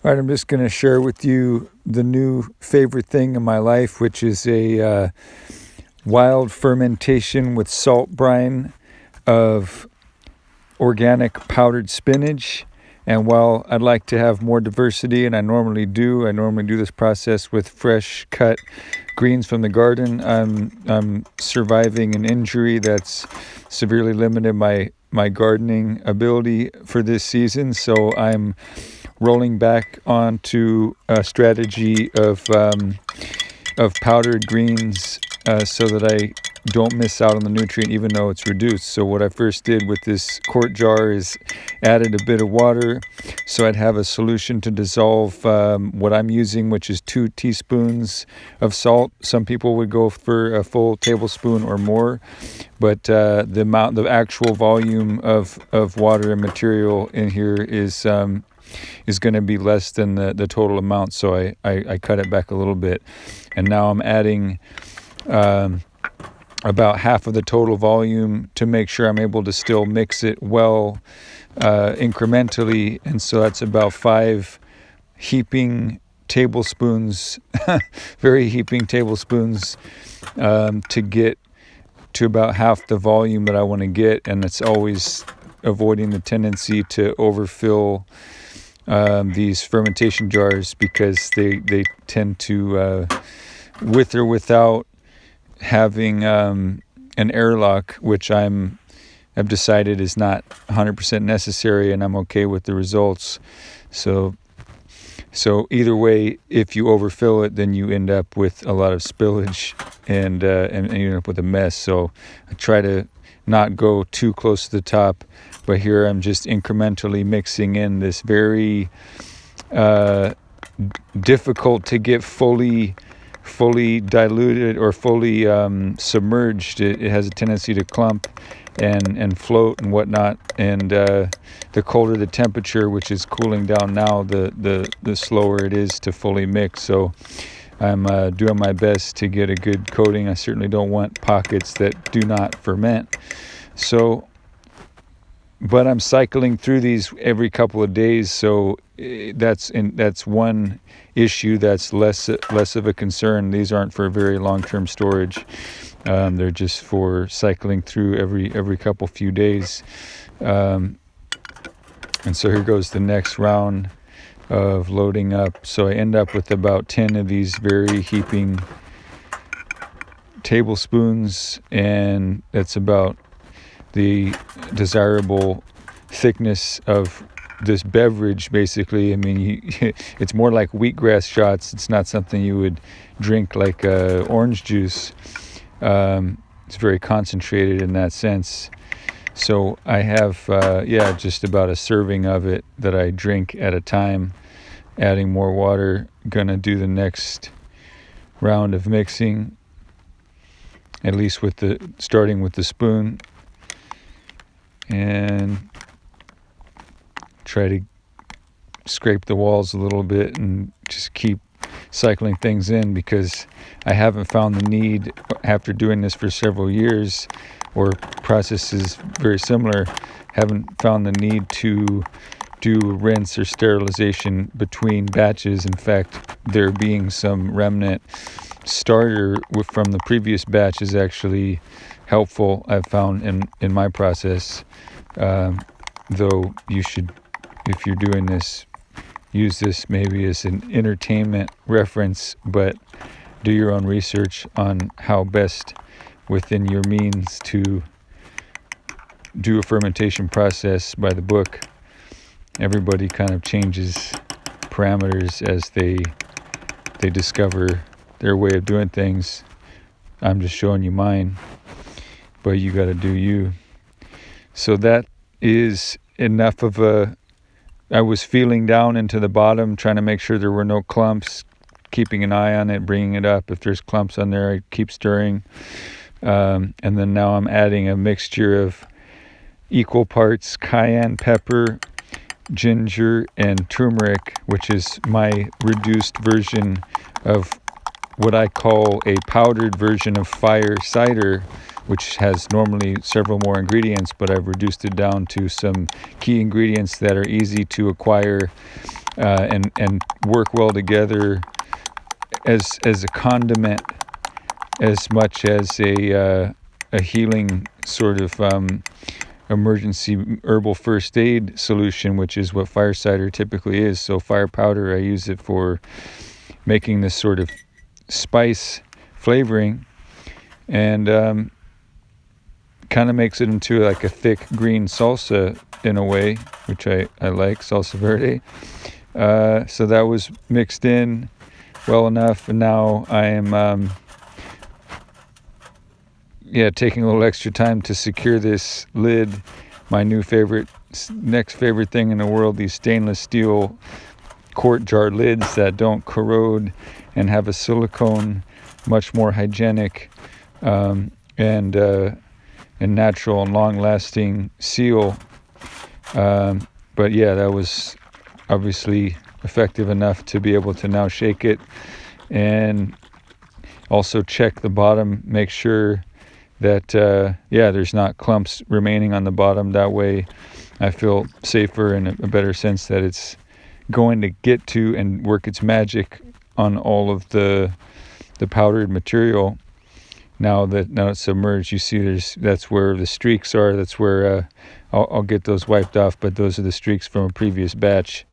All right, I'm just going to share with you the new favorite thing in my life, which is a wild fermentation with salt brine of organic powdered spinach. And while I'd like to have more diversity, and I normally do this process with fresh cut greens from the garden. I'm surviving an injury that's severely limited my gardening ability for this season, so I'm rolling back onto a strategy of powdered greens so that I don't miss out on the nutrient even though it's reduced. So what I first did with this quart jar is added a bit of water so I'd have a solution to dissolve what I'm using, which is 2 teaspoons of salt. Some people would go for a full tablespoon or more, but the actual volume of water and material in here is going to be less than the total amount, so I cut it back a little bit. And now I'm adding about half of the total volume to make sure I'm able to still mix it well incrementally. And so that's about 5 heaping tablespoons, very heaping tablespoons, to get to about half the volume that I want to get. And it's always avoiding the tendency to overfill these fermentation jars, because they tend to, with or without having an airlock, which I've decided is not 100% necessary, and I'm okay with the results. So either way, if you overfill it, then you end up with a lot of spillage and you end up with a mess. So I try to not go too close to the top, but here I'm just incrementally mixing in this very difficult to get fully diluted or fully submerged. It has a tendency to clump and float and whatnot, and the colder the temperature, which is cooling down now, the slower it is to fully mix. So I'm doing my best to get a good coating. I certainly don't want pockets that do not ferment. But I'm cycling through these every couple of days, so that's one issue that's less of a concern. These aren't for very long-term storage. They're just for cycling through every few days. And so here goes the next round of loading up. So I end up with about 10 of these very heaping tablespoons, and that's about the desirable thickness of this beverage, basically. I mean, it's more like wheatgrass shots. It's not something you would drink like orange juice. It's very concentrated in that sense. So I have, just about a serving of it that I drink at a time, adding more water. Gonna do the next round of mixing, at least starting with the spoon, and try to scrape the walls a little bit and just keep cycling things in, because I haven't found the need, after doing this for several years, or processes very similar, haven't found the need to do rinse or sterilization between batches. In fact, there being some remnant starter from the previous batch is actually helpful, I've found in my process. Though you should, if you're doing this, use this maybe as an entertainment reference, but do your own research on how best within your means to do a fermentation process by the book. Everybody kind of changes parameters as they discover their way of doing things. I'm just showing you mine, but you got to do you. So that is enough of I was feeling down into the bottom, trying to make sure there were no clumps, keeping an eye on it, bringing it up. If there's clumps on there, I keep stirring. And then now I'm adding a mixture of equal parts cayenne pepper, ginger, and turmeric, which is my reduced version of what I call a powdered version of fire cider, which has normally several more ingredients, but I've reduced it down to some key ingredients that are easy to acquire and work well together as a condiment as much as a healing sort of emergency herbal first aid solution, which is what fire cider typically is. So fire powder, I use it for making this sort of spice flavoring, and kind of makes it into like a thick green salsa in a way, which I like, salsa verde. So that was mixed in well enough, and now I am taking a little extra time to secure this lid. My next favorite thing in the world, these stainless steel quart jar lids that don't corrode and have a silicone, much more hygienic and natural and long-lasting seal. But yeah, that was obviously effective enough to be able to now shake it and also check the bottom, make sure that there's not clumps remaining on the bottom. That way I feel safer and a better sense that it's going to get to and work its magic on all of the powdered material. Now it's submerged, you see that's where the streaks are. That's where I'll get those wiped off, but those are the streaks from a previous batch.